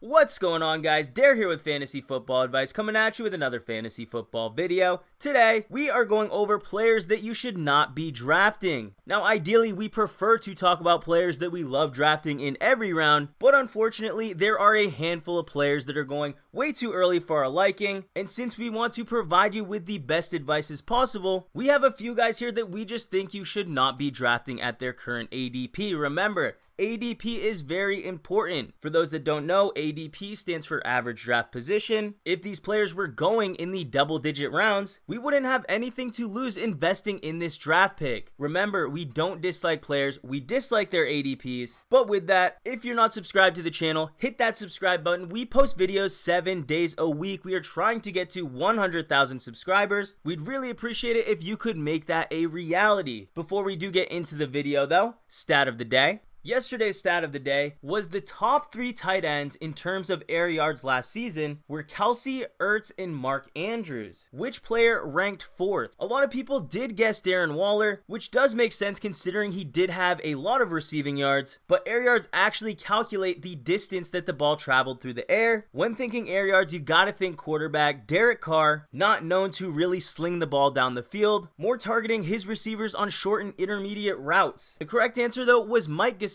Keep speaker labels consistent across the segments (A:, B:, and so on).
A: What's going on, guys? Dare here with Fantasy Football Advice, coming at you with another fantasy football video. Today, we are going over players that you should not be drafting. Now, ideally, we prefer to talk about players that we love drafting in every round, but unfortunately, there are a handful of players that are going way too early for our liking, and since we want to provide you with the best advice as possible, we have a few guys here that we just think you should not be drafting at their current ADP. Remember, ADP is very important. For those that don't know, ADP stands for average draft position. If these players were going in the double-digit rounds, we wouldn't have anything to lose investing in this draft pick. Remember, we don't dislike players, we dislike their ADPs. But with that, if you're not subscribed to the channel, hit that subscribe button. We post videos 7 days a week. We are trying to get to 100,000 subscribers. We'd really appreciate it if you could make that a reality. Before we do get into the video though, stat of the day. Yesterday's stat of the day was the top 3 tight ends in terms of air yards last season were Kelsey, Ertz, and Mark Andrews. Which player ranked 4th? A lot of people did guess Darren Waller, which does make sense considering he did have a lot of receiving yards, but air yards actually calculate the distance that the ball traveled through the air. When thinking air yards, you gotta think quarterback Derek Carr, not known to really sling the ball down the field, more targeting his receivers on short and intermediate routes. The correct answer though was Mike Gesicki.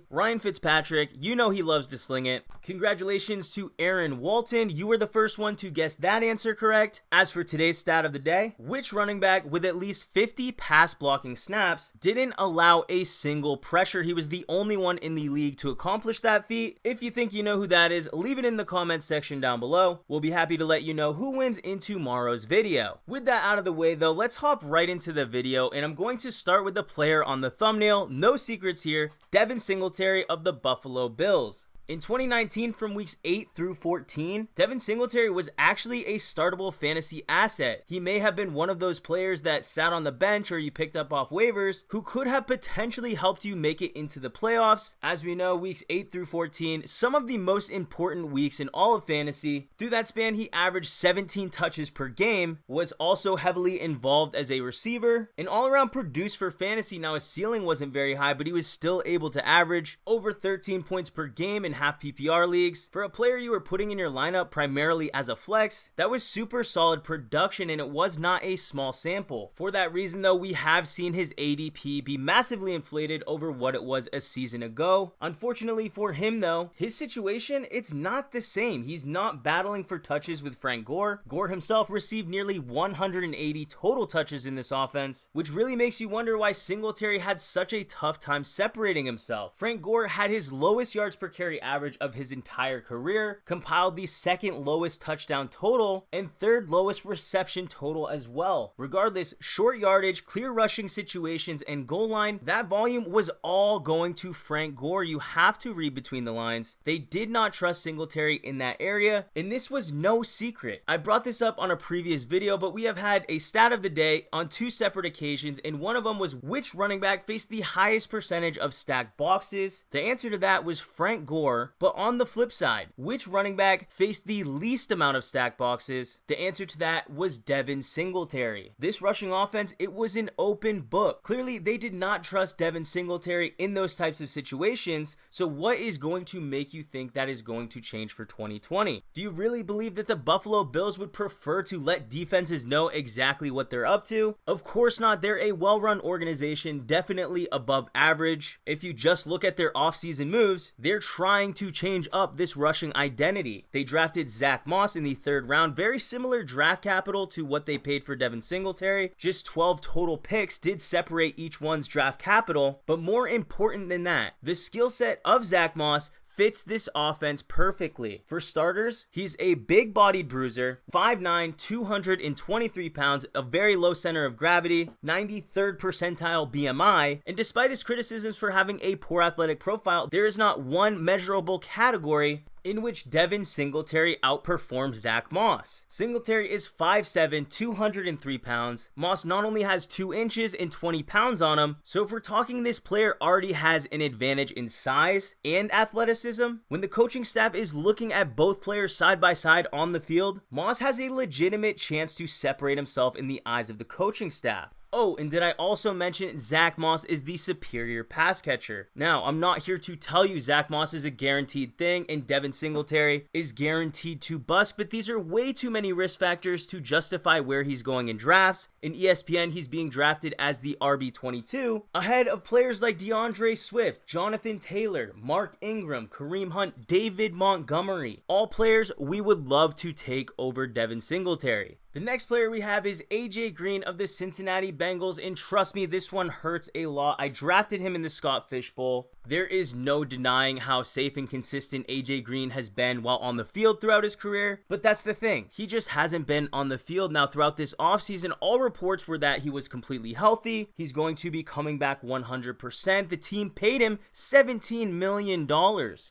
A: Ryan Fitzpatrick, you know he loves to sling it. Congratulations to Aaron Walton, you were the first one to guess that answer correct. As for today's stat of the day, which running back with at least 50 pass blocking snaps didn't allow a single pressure? He was the only one in the league to accomplish that feat. If you think you know who that is, leave it in the comments section down below. We'll be happy to let you know who wins in tomorrow's video. With that out of the way though, let's hop right into the video, and I'm going to start with the player on the thumbnail. No secrets here. Devin Singletary of the Buffalo Bills. In 2019, from weeks 8 through 14, Devin Singletary was actually a startable fantasy asset. He may have been one of those players that sat on the bench or you picked up off waivers who could have potentially helped you make it into the playoffs. As we know, weeks 8 through 14, some of the most important weeks in all of fantasy. Through that span, he averaged 17 touches per game, was also heavily involved as a receiver, and all around produced for fantasy. Now his ceiling wasn't very high, but he was still able to average over 13 points per game in half PPR leagues. For a player you were putting in your lineup primarily as a flex, that was super solid production, and it was not a small sample. For that reason though, we have seen his ADP be massively inflated over what it was a season ago. Unfortunately for him though, his situation, it's not the same. He's not battling for touches with Frank Gore. Gore himself received nearly 180 total touches in this offense, which really makes you wonder why Singletary had such a tough time separating himself. Frank Gore had his lowest yards per carry average of his entire career, compiled the 2nd lowest touchdown total and 3rd lowest reception total as well. Regardless, short yardage, clear rushing situations, and goal line, that volume was all going to Frank Gore. You have to read between the lines. They did not trust Singletary in that area, and this was no secret. I brought this up on a previous video, but we have had a stat of the day on 2 separate occasions, and one of them was which running back faced the highest percentage of stacked boxes. The answer to that was Frank Gore. But on the flip side, which running back faced the least amount of stack boxes? The answer to that was Devin Singletary. This rushing offense, it was an open book. Clearly, they did not trust Devin Singletary in those types of situations. So what is going to make you think that is going to change for 2020? Do you really believe that the Buffalo Bills would prefer to let defenses know exactly what they're up to? Of course not. They're a well-run organization, definitely above average. If you just look at their offseason moves, they're trying to change up this rushing identity. They drafted Zach Moss in the 3rd round, very similar draft capital to what they paid for Devin Singletary. Just 12 total picks did separate each one's draft capital, but more important than that, the skill set of Zach Moss fits this offense perfectly. For starters, he's a big-bodied bruiser, 5'9", 223 pounds, a very low center of gravity, 93rd percentile BMI, and despite his criticisms for having a poor athletic profile, there is not one measurable category in which Devin Singletary outperformed Zach Moss. Singletary is 5'7", 203 pounds. Moss not only has 2 inches and 20 pounds on him, so if we're talking this player already has an advantage in size and athleticism, when the coaching staff is looking at both players side by side on the field, Moss has a legitimate chance to separate himself in the eyes of the coaching staff. Oh, and did I also mention Zach Moss is the superior pass catcher? Now, I'm not here to tell you Zach Moss is a guaranteed thing and Devin Singletary is guaranteed to bust, but these are way too many risk factors to justify where he's going in drafts. In ESPN, he's being drafted as the RB22, ahead of players like DeAndre Swift, Jonathan Taylor, Mark Ingram, Kareem Hunt, David Montgomery. All players we would love to take over Devin Singletary. The next player we have is AJ Green of the Cincinnati Bengals, and trust me, this one hurts a lot. I drafted him in the Scott Fish Bowl. There is no denying how safe and consistent AJ Green has been while on the field throughout his career, but that's the thing. He just hasn't been on the field. Now, throughout this offseason, all reports were that he was completely healthy. He's going to be coming back 100%. The team paid him $17 million,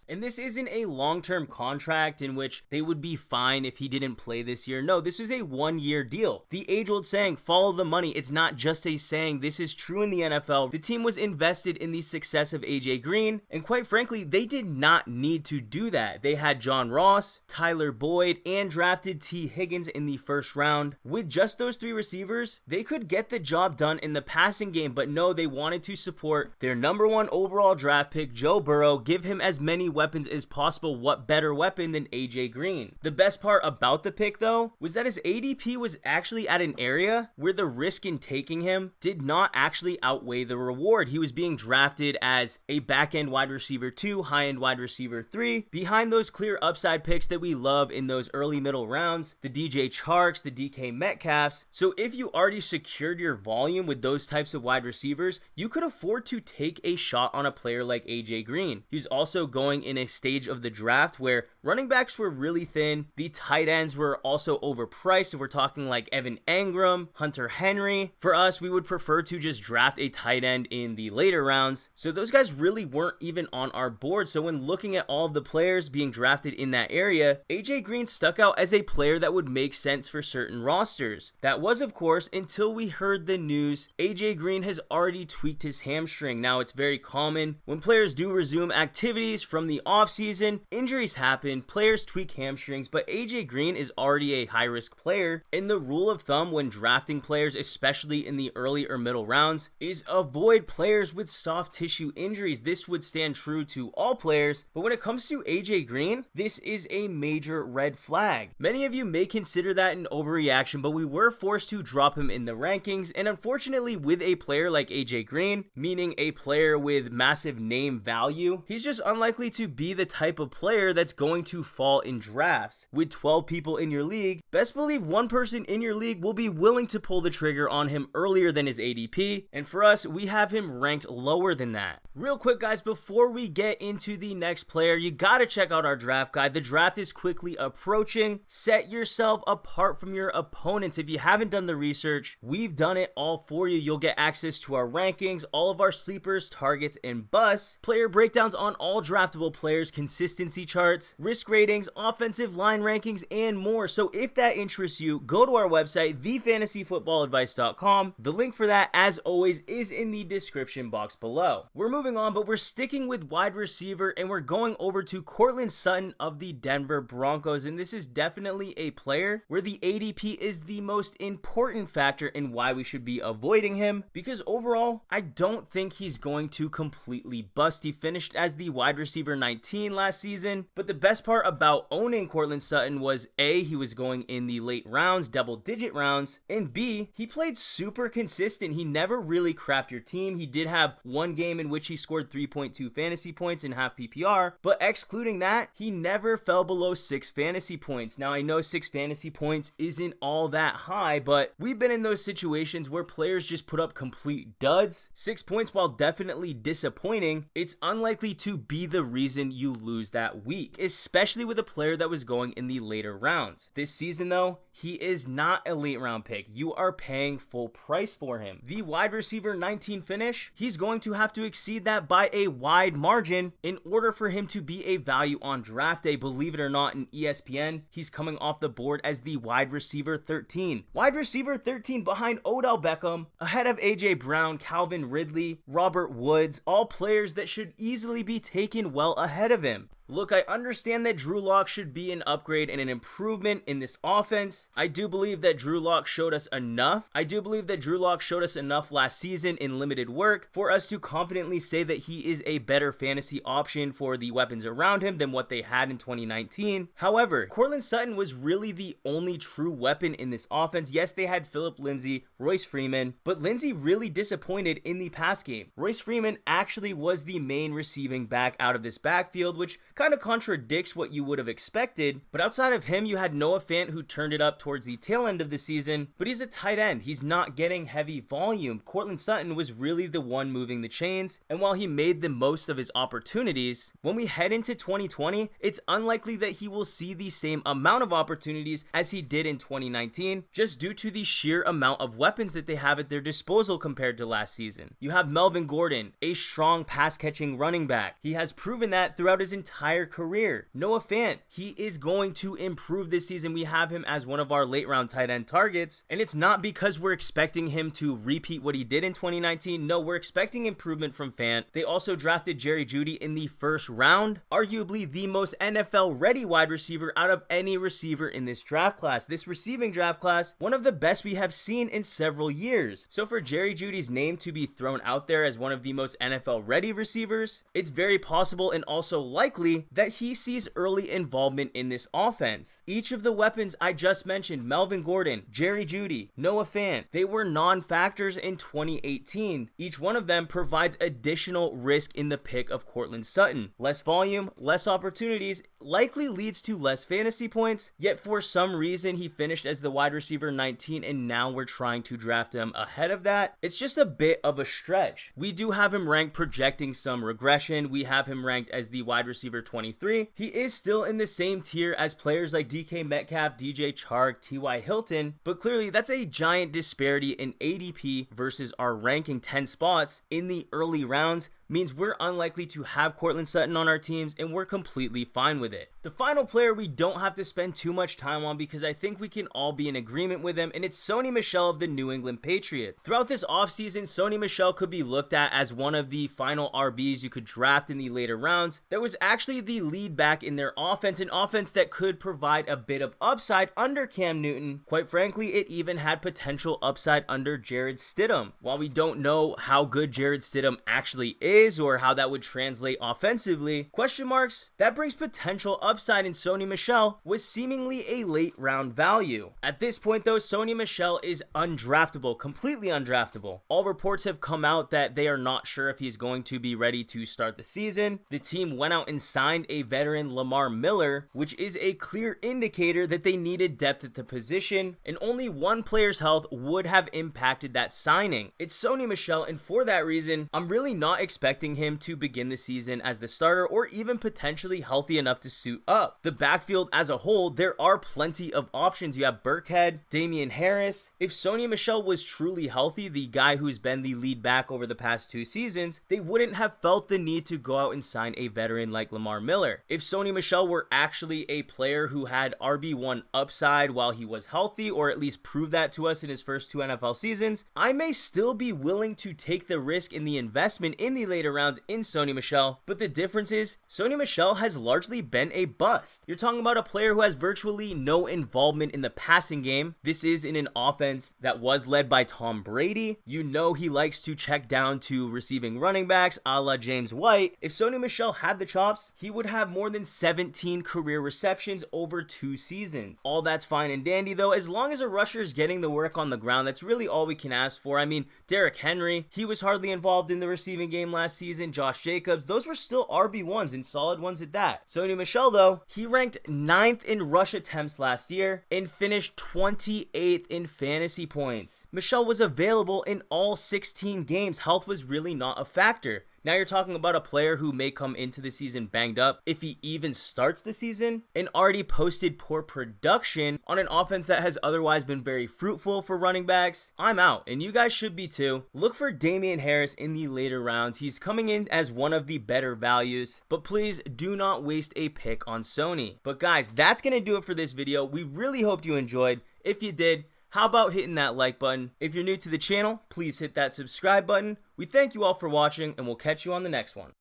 A: and this isn't a long-term contract in which they would be fine if he didn't play this year. No, this was a one-year deal. The age-old saying, follow the money. It's not just a saying. This is true in the NFL. The team was invested in the success of AJ Green, and quite frankly, they did not need to do that. They had John Ross, Tyler Boyd, and drafted T. Higgins in the first round. With just those three receivers, they could get the job done in the passing game, but no, they wanted to support their number one overall draft pick, Joe Burrow, give him as many weapons as possible. What better weapon than AJ Green? The best part about the pick, though, was that his ADP was actually at an area where the risk in taking him did not actually outweigh the reward. He was being drafted as a back-end wide receiver 2, high-end wide receiver 3, behind those clear upside picks that we love in those early middle rounds, the DJ Charks, the DK Metcalfs. So if you already secured your volume with those types of wide receivers, you could afford to take a shot on a player like AJ Green. He's also going in a stage of the draft where running backs were really thin, the tight ends were also overpriced. If we're talking like Evan Engram, Hunter Henry, for us, we would prefer to just draft a tight end in the later rounds. So those guys really weren't even on our board. So when looking at all of the players being drafted in that area, AJ Green stuck out as a player that would make sense for certain rosters. That was, of course, until we heard the news AJ Green has already tweaked his hamstring. Now, it's very common when players do resume activities from the offseason, injuries happen, players tweak hamstrings, but AJ Green is already a high-risk player. And the rule of thumb when drafting players, especially in the early or middle rounds, is avoid players with soft tissue injuries. This would stand true to all players, but when it comes to AJ Green, this is a major red flag. Many of you may consider that an overreaction, but we were forced to drop him in the rankings, and unfortunately with a player like AJ Green, meaning a player with massive name value, he's just unlikely to be the type of player that's going to fall in drafts. With 12 people in your league, best believe one person in your league will be willing to pull the trigger on him earlier than his ADP, and for us, we have him ranked lower than that. Real quick, guys, before we get into the next player, you gotta check out our draft guide. The draft is quickly approaching. Set yourself apart from your opponents. If you haven't done the research, we've done it all for you. You'll get access to our rankings, all of our sleepers, targets, and busts, player breakdowns on all draftable players, consistency charts, risk ratings, offensive line rankings, and more. So if that interests you, go to our website, thefantasyfootballadvice.com. The link for that, as always, is in the description box below. We're moving on, but we're sticking with wide receiver, and we're going over to Courtland Sutton of the Denver Broncos, and this is definitely a player where the ADP is the most important factor in why we should be avoiding him, because overall, I don't think he's going to completely bust. He finished as the wide receiver 19 last season, but the best part about owning Courtland Sutton was A, he was going in the late rounds, double-digit rounds, and B, he played super consistent. He never really crapped your team. He did have one game in which he scored 3.2 fantasy points in half PPR, but excluding that, he never fell below 6 fantasy points. Now, I know 6 fantasy points isn't all that high, but we've been in those situations where players just put up complete duds. 6 points, while definitely disappointing, it's unlikely to be the reason you lose that week, especially with a player that was going in the later rounds. This season, though, he is not a late round pick. You are paying full price for him. The wide receiver 19 finish, he's going to have to exceed that by a wide margin in order for him to be a value on draft day. Believe it or not, in ESPN, he's coming off the board as the wide receiver 13. Wide receiver 13 behind Odell Beckham, ahead of AJ Brown, Calvin Ridley, Robert Woods, all players that should easily be taken well ahead of him. Look, I understand that Drew Lock should be an upgrade and an improvement in this offense. I do believe that Drew Lock showed us enough. I do believe that Drew Lock showed us enough last season in limited work for us to confidently say that he is a better fantasy option for the weapons around him than what they had in 2019. However, Courtland Sutton was really the only true weapon in this offense. Yes, they had Phillip Lindsay, Royce Freeman, but Lindsay really disappointed in the pass game. Royce Freeman actually was the main receiving back out of this backfield, which kind of contradicts what you would have expected. But outside of him, you had Noah Fant, who turned it up towards the tail end of the season, but he's a tight end. He's not getting heavy volume. Courtland Sutton was really the one moving the chains, and while he made the most of his opportunities, when we head into 2020, it's unlikely that he will see the same amount of opportunities as he did in 2019, just due to the sheer amount of weapons that they have at their disposal compared to last season. You have Melvin Gordon, a strong pass-catching running back. He has proven that throughout his entire career. Noah Fant, he is going to improve this season. We have him as one of our late-round tight end targets, and it's not because we're expecting him to repeat what he did in 2019. No, we're expecting improvement from Fant. They also drafted Jerry Jeudy in the first round, arguably the most NFL-ready wide receiver out of any receiver in this draft class. This receiving draft class, one of the best we have seen in several years. So for Jerry Jeudy's name to be thrown out there as one of the most NFL-ready receivers, it's very possible and also likely that he sees early involvement in this offense. Each of the weapons I just mentioned, Melvin Gordon, Jerry Jeudy, Noah Fant, they were non-factors in 2018. Each one of them provides additional risk in the pick of Courtland Sutton. Less volume, less opportunities, likely leads to less fantasy points, yet for some reason he finished as the wide receiver 19 and now we're trying to draft him ahead of that. It's just a bit of a stretch. We do have him ranked projecting some regression. We have him ranked as the wide receiver 23. He is still in the same tier as players like DK Metcalf, DJ Chark, T.Y. Hilton, but clearly that's a giant disparity in ADP versus our ranking 10 spots in the early rounds. Means we're unlikely to have Courtland Sutton on our teams, and we're completely fine with it. The final player we don't have to spend too much time on because I think we can all be in agreement with him, and it's Sony Michel of the New England Patriots. Throughout this offseason, Sony Michel could be looked at as one of the final RBs you could draft in the later rounds. That was actually the lead back in their offense, an offense that could provide a bit of upside under Cam Newton. Quite frankly, it even had potential upside under Jarrett Stidham. While we don't know how good Jarrett Stidham actually is, or how that would translate offensively, question marks, that brings potential upside in Sony Michel with seemingly a late round value. At this point though, Sony Michel is undraftable, completely undraftable. All reports have come out that they are not sure if he's going to be ready to start the season. The team went out and signed a veteran Lamar Miller, which is a clear indicator that they needed depth at the position, and only one player's health would have impacted that signing. It's Sony Michel, and for that reason, I'm really not expecting him to begin the season as the starter or even potentially healthy enough to suit up. The backfield as a whole, there are plenty of options. You have Burkhead, Damian Harris. If Sony Michel was truly healthy, the guy who's been the lead back over the past 2 seasons, they wouldn't have felt the need to go out and sign a veteran like Lamar Miller. If Sony Michel were actually a player who had RB1 upside while he was healthy, or at least prove that to us in his first 2 NFL seasons, I may still be willing to take the risk in the investment in the later rounds in Sony Michel, but the difference is Sony Michel has largely been a bust. You're talking about a player who has virtually no involvement in the passing game. This is in an offense that was led by Tom Brady. You know he likes to check down to receiving running backs a la James White. If Sony Michel had the chops, he would have more than 17 career receptions over 2 seasons. All that's fine and dandy though, as long as a rusher is getting the work on the ground. That's really all we can ask for. I mean, Derrick Henry, he was hardly involved in the receiving game last season. Josh Jacobs, those were still RB1s and solid ones at that. Sony Michel though, he ranked 9th in rush attempts last year and finished 28th in fantasy points. Michel was available in all 16 games. Health was really not a factor. Now you're talking about a player who may come into the season banged up if he even starts the season, and already posted poor production on an offense that has otherwise been very fruitful for running backs. I'm out, and you guys should be too. Look for Damian Harris in the later rounds. He's coming in as one of the better values, but please do not waste a pick on Sony. But guys, that's going to do it for this video. We really hoped you enjoyed. If you did, how about hitting that like button? If you're new to the channel, please hit that subscribe button. We thank you all for watching, and we'll catch you on the next one.